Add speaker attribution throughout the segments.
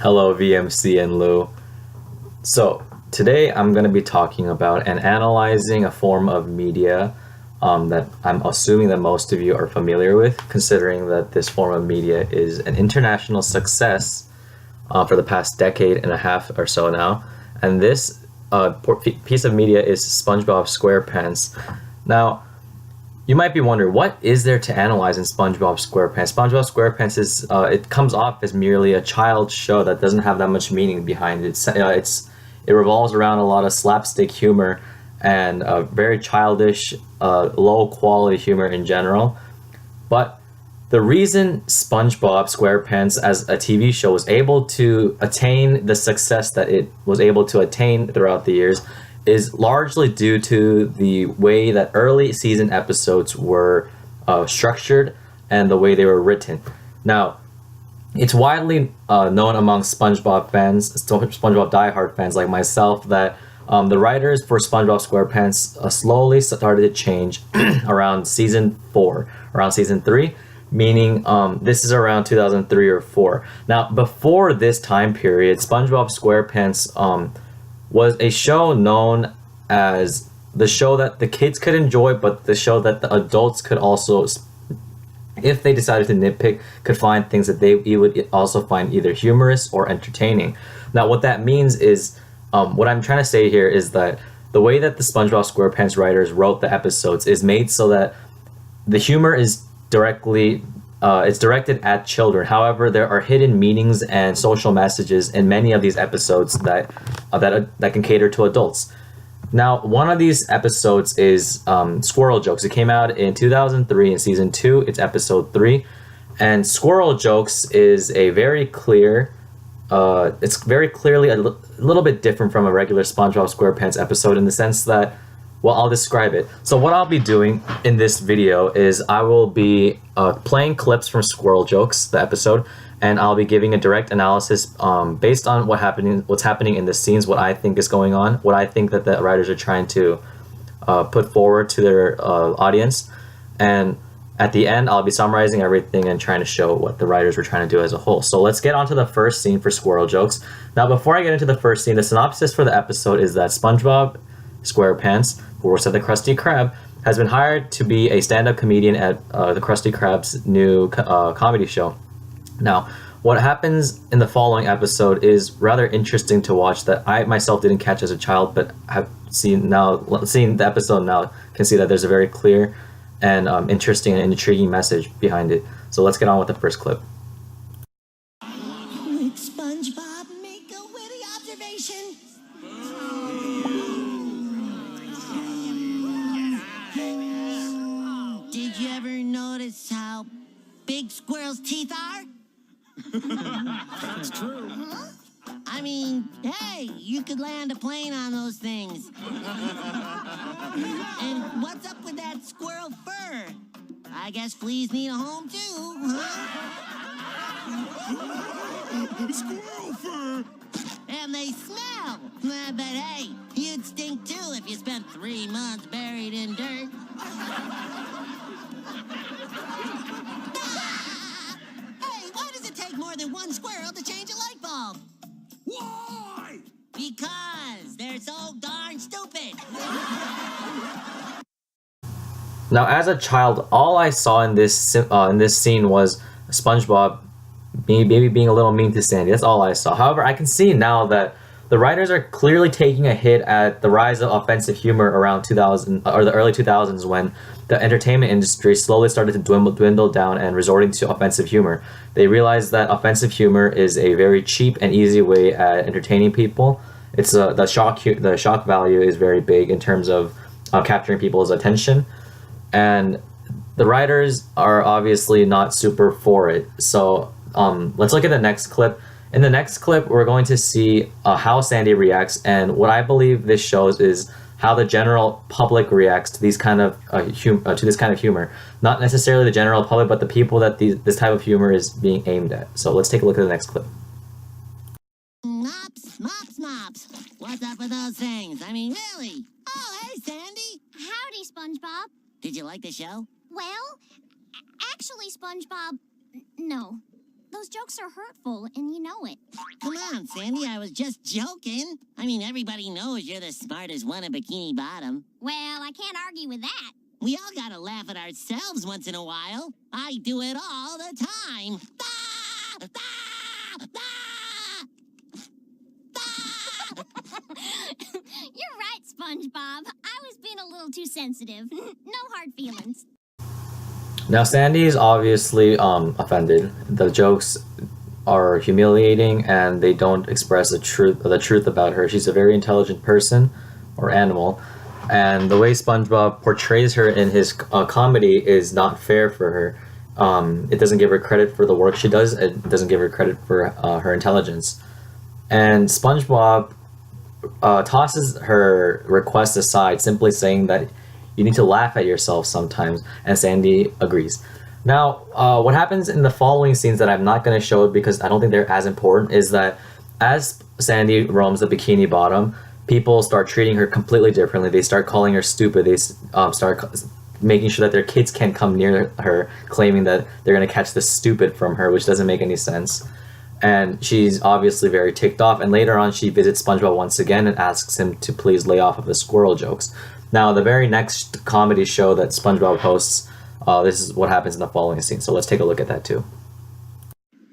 Speaker 1: Hello, VMC and Lou. So, today I'm going to be talking about and analyzing a form of media that I'm assuming that most of you are familiar with, considering that this form of media is an international success for the past decade and a half or so now. And this piece of media is SpongeBob SquarePants. Now, you might be wondering, what is there to analyze in SpongeBob SquarePants? SpongeBob SquarePants is it comes off as merely a child's show that doesn't have that much meaning behind it. It revolves around a lot of slapstick humor and very childish, low quality humor in general. But the reason SpongeBob SquarePants as a TV show was able to attain the success that it was able to attain throughout the years is largely due to the way that early season episodes were structured and the way they were written. Now, it's widely known among SpongeBob fans, SpongeBob diehard fans like myself, that the writers for SpongeBob SquarePants slowly started to change around season 4, around season 3, meaning this is around 2003 or 4. Now, before this time period, SpongeBob SquarePants was a show known as the show that the kids could enjoy, but the show that the adults could also, if they decided to nitpick, could find things that they would also find either humorous or entertaining. Now, what that means is, what I'm trying to say here is that the way that the SpongeBob SquarePants writers wrote the episodes is made so that the humor is it's directed at children. However, there are hidden meanings and social messages in many of these episodes that can cater to adults. Now, one of these episodes is Squirrel Jokes. It came out in 2003 in season 2. It's episode 3, and Squirrel Jokes is a very clear. It's very clearly a little bit different from a regular SpongeBob SquarePants episode in the sense that, well, I'll describe it. So what I'll be doing in this video is I will be playing clips from Squirrel Jokes, the episode, and I'll be giving a direct analysis based on what's happening in the scenes, what I think is going on, what I think that the writers are trying to put forward to their audience. And at the end, I'll be summarizing everything and trying to show what the writers were trying to do as a whole. So let's get on to the first scene for Squirrel Jokes. Now, before I get into the first scene, the synopsis for the episode is that SpongeBob SquarePants, who works at the Krusty Krab, has been hired to be a stand-up comedian at the Krusty Krab's new comedy show. Now, what happens in the following episode is rather interesting to watch that I myself didn't catch as a child, but have seen now, seeing the episode now, can see that there's a very clear and interesting and intriguing message behind it. So let's get on with the first clip.
Speaker 2: Would SpongeBob make a witty observation? Did you ever notice how big squirrels' teeth are?
Speaker 3: That's true.
Speaker 2: Huh? I mean, hey, you could land a plane on those things. And what's up with that squirrel fur? I guess fleas need a home too, huh?
Speaker 3: Squirrel fur!
Speaker 2: And they smell. But hey, you'd stink too if you spent 3 months buried in dirt. Hey, why does it take more than one squirrel to change a light bulb?
Speaker 3: Why?
Speaker 2: Because they're so darn stupid.
Speaker 1: Now, as a child, all I saw in this scene was SpongeBob maybe being a little mean to Sandy. That's all I saw. However, I can see now that the writers are clearly taking a hit at the rise of offensive humor around 2000 or the early 2000s, when the entertainment industry slowly started to dwindle down and resorting to offensive humor. They realized that offensive humor is a very cheap and easy way at entertaining people. It's the shock value is very big in terms of capturing people's attention, and the writers are obviously not super for it. So let's look at the next clip. In the next clip, we're going to see how Sandy reacts, and what I believe this shows is how the general public reacts to these kind of this kind of humor. Not necessarily the general public, but the people that this type of humor is being aimed at. So let's take a look at the next clip.
Speaker 2: Mops. What's up with those things? I mean, really? Oh, hey, Sandy.
Speaker 4: Howdy, SpongeBob.
Speaker 2: Did you like the show?
Speaker 4: Well, actually, SpongeBob, no. The Those jokes are hurtful, and you know it.
Speaker 2: Come on, Sandy, I was just joking. I mean, everybody knows you're the smartest one in Bikini Bottom.
Speaker 4: Well, I can't argue with that.
Speaker 2: We all gotta laugh at ourselves once in a while. I do it all the time. Ah! Ah! Ah! Ah!
Speaker 4: You're right, SpongeBob. I was being a little too sensitive. No hard feelings.
Speaker 1: Now Sandy is obviously offended. The jokes are humiliating and they don't express the truth about her. She's a very intelligent person or animal, and the way SpongeBob portrays her in his comedy is not fair for her. It doesn't give her credit for the work she does. It doesn't give her credit for her intelligence. And SpongeBob tosses her request aside, simply saying that you need to laugh at yourself sometimes, and Sandy agrees. Now, what happens in the following scenes that I'm not going to show because I don't think they're as important is that as Sandy roams the Bikini Bottom, people start treating her completely differently. They start calling her stupid. They start making sure that their kids can't come near her, claiming that they're going to catch the stupid from her, which doesn't make any sense. And she's obviously very ticked off, and later on she visits SpongeBob once again and asks him to please lay off of the squirrel jokes. Now, the very next comedy show that SpongeBob hosts, this is what happens in the following scene. So let's take a look at that too.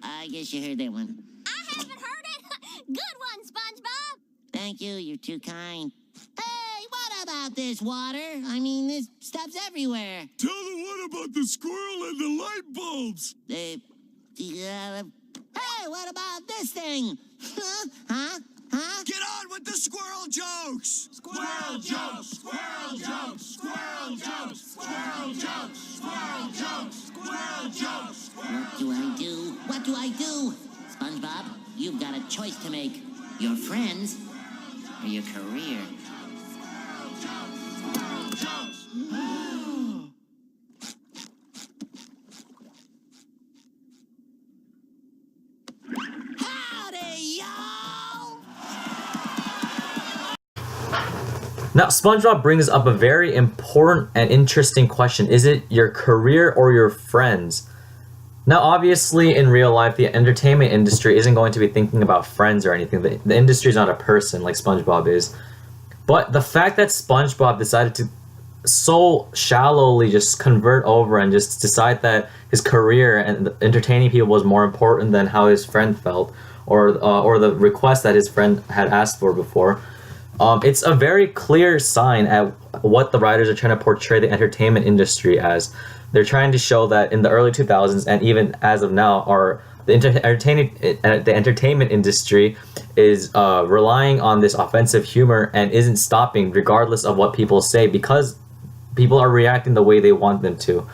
Speaker 2: I guess you heard that one.
Speaker 4: I haven't heard it. Good one, SpongeBob.
Speaker 2: Thank you, you're too kind. Hey, what about this water? I mean, this stuff's everywhere.
Speaker 3: Tell them what about the squirrel and the light bulbs?
Speaker 2: Hey, what about this thing? Huh?
Speaker 3: Get on with the squirrel jokes! Squirrel jokes! Squirrel jokes! Squirrel jokes! Squirrel jokes! Squirrel jokes! Squirrel jokes!
Speaker 2: What do I do? What do I do? SpongeBob, you've got a choice to make. Your friends or your career.
Speaker 3: Squirrel jokes!
Speaker 2: Howdy, y'all!
Speaker 1: Now, SpongeBob brings up a very important and interesting question. Is it your career or your friends? Now, obviously, in real life, the entertainment industry isn't going to be thinking about friends or anything. The industry is not a person like SpongeBob is. But the fact that SpongeBob decided to so shallowly just convert over and just decide that his career and entertaining people was more important than how his friend felt, or the request that his friend had asked for before, it's a very clear sign at what the writers are trying to portray the entertainment industry as. They're trying to show that in the early 2000s and even as of now, the entertainment industry is relying on this offensive humor and isn't stopping regardless of what people say, because people are reacting the way they want them to.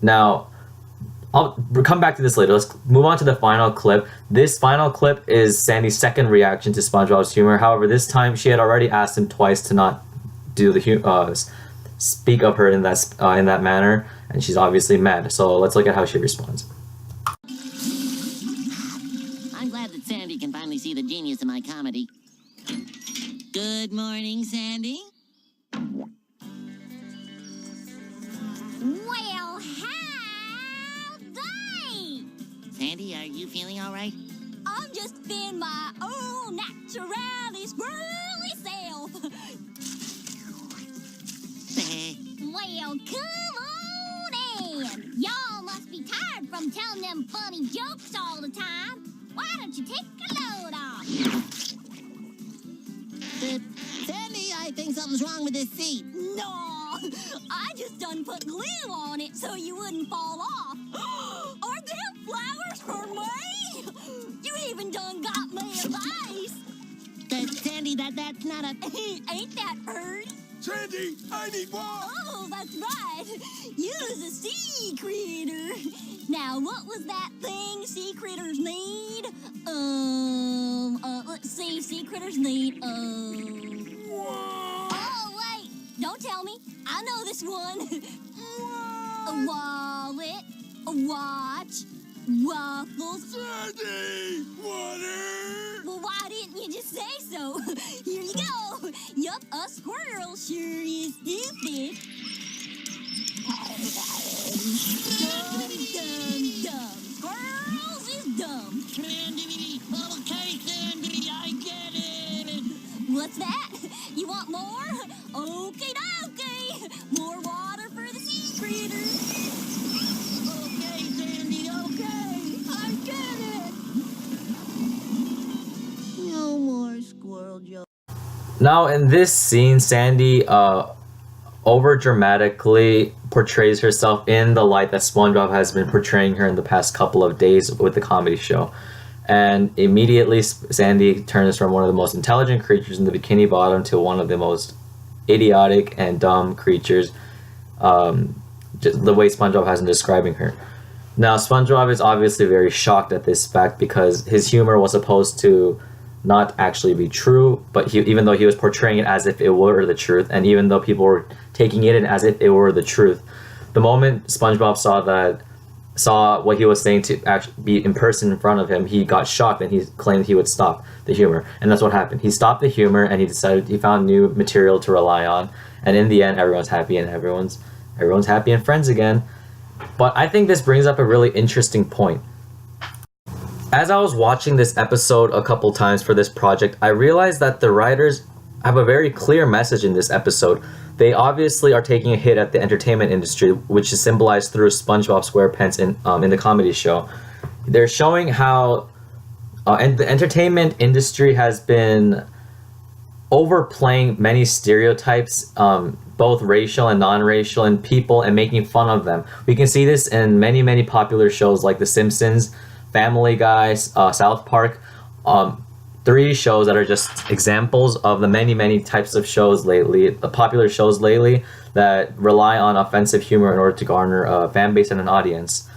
Speaker 1: Now, I'll come back to this later. Let's move on to the final clip. This final clip is Sandy's second reaction to SpongeBob's humor. However, this time she had already asked him twice to not do the speak of her in that manner, and she's obviously mad. So let's look at how she responds.
Speaker 2: I'm glad that Sandy can finally see the genius in my comedy. Good morning, Sandy.
Speaker 4: Well, howdy!
Speaker 2: Sandy, are you feeling all right?
Speaker 4: I'm just being my own naturally squirrely self. Well, come on in. Y'all must be tired from telling them funny jokes all the time. Why don't you take a load off?
Speaker 2: Sandy, I think something's wrong with this seat.
Speaker 4: No, I just done put glue on it so you wouldn't fall off. Are them flowers for me? You even done got me a vase.
Speaker 2: Sandy, that's not a...
Speaker 4: Ain't that pretty?
Speaker 3: Sandy, I need more!
Speaker 4: Oh, that's right. You's a sea critter. Now, what was that thing sea critters need? Let's see. Sea critters need, Oh, wait. Don't tell me. I know this one. A wallet, a watch, waffles.
Speaker 3: Sandy! Water!
Speaker 4: Well, why didn't you just say so? Here you go. Yup, a squirrel sure is stupid. Dumb. Squirrels is dumb.
Speaker 1: Now, in this scene, Sandy over dramatically portrays herself in the light that SpongeBob has been portraying her in the past couple of days with the comedy show. And immediately, Sandy turns from one of the most intelligent creatures in the Bikini Bottom to one of the most idiotic and dumb creatures, just the way SpongeBob has been describing her. Now, SpongeBob is obviously very shocked at this fact because his humor was supposed to not actually be true, but even though he was portraying it as if it were the truth, and even though people were taking it in as if it were the truth, the moment SpongeBob saw what he was saying to actually be in person in front of him, he got shocked and he claimed he would stop the humor, and that's what happened. He stopped the humor and he found new material to rely on, and in the end, everyone's happy and everyone's happy and friends again. But I think this brings up a really interesting point. As I was watching this episode a couple times for this project, I realized that the writers have a very clear message in this episode. They obviously are taking a hit at the entertainment industry, which is symbolized through SpongeBob SquarePants in the comedy show. They're showing how and the entertainment industry has been overplaying many stereotypes, both racial and non-racial, in people and making fun of them. We can see this in many popular shows like The Simpsons, Family Guy, South Park, 3 shows that are just examples of the many types of shows lately, the popular shows lately that rely on offensive humor in order to garner a fan base and an audience.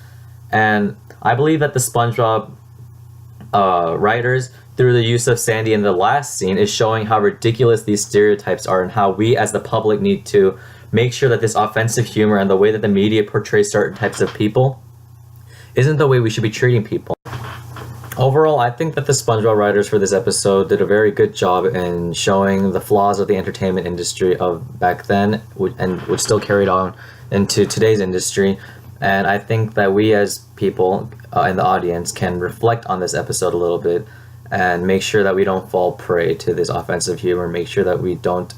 Speaker 1: And I believe that the SpongeBob writers, through the use of Sandy in the last scene, is showing how ridiculous these stereotypes are and how we as the public need to make sure that this offensive humor and the way that the media portrays certain types of people isn't the way we should be treating people. Overall, I think that the SpongeBob writers for this episode did a very good job in showing the flaws of the entertainment industry of back then, and which still carried on into today's industry. And I think that we as people in the audience can reflect on this episode a little bit and make sure that we don't fall prey to this offensive humor, make sure that we don't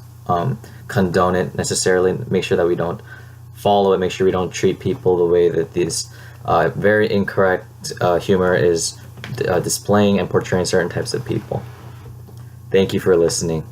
Speaker 1: condone it necessarily, make sure that we don't follow it, make sure we don't treat people the way that this very incorrect humor is displaying and portraying certain types of people. Thank you for listening.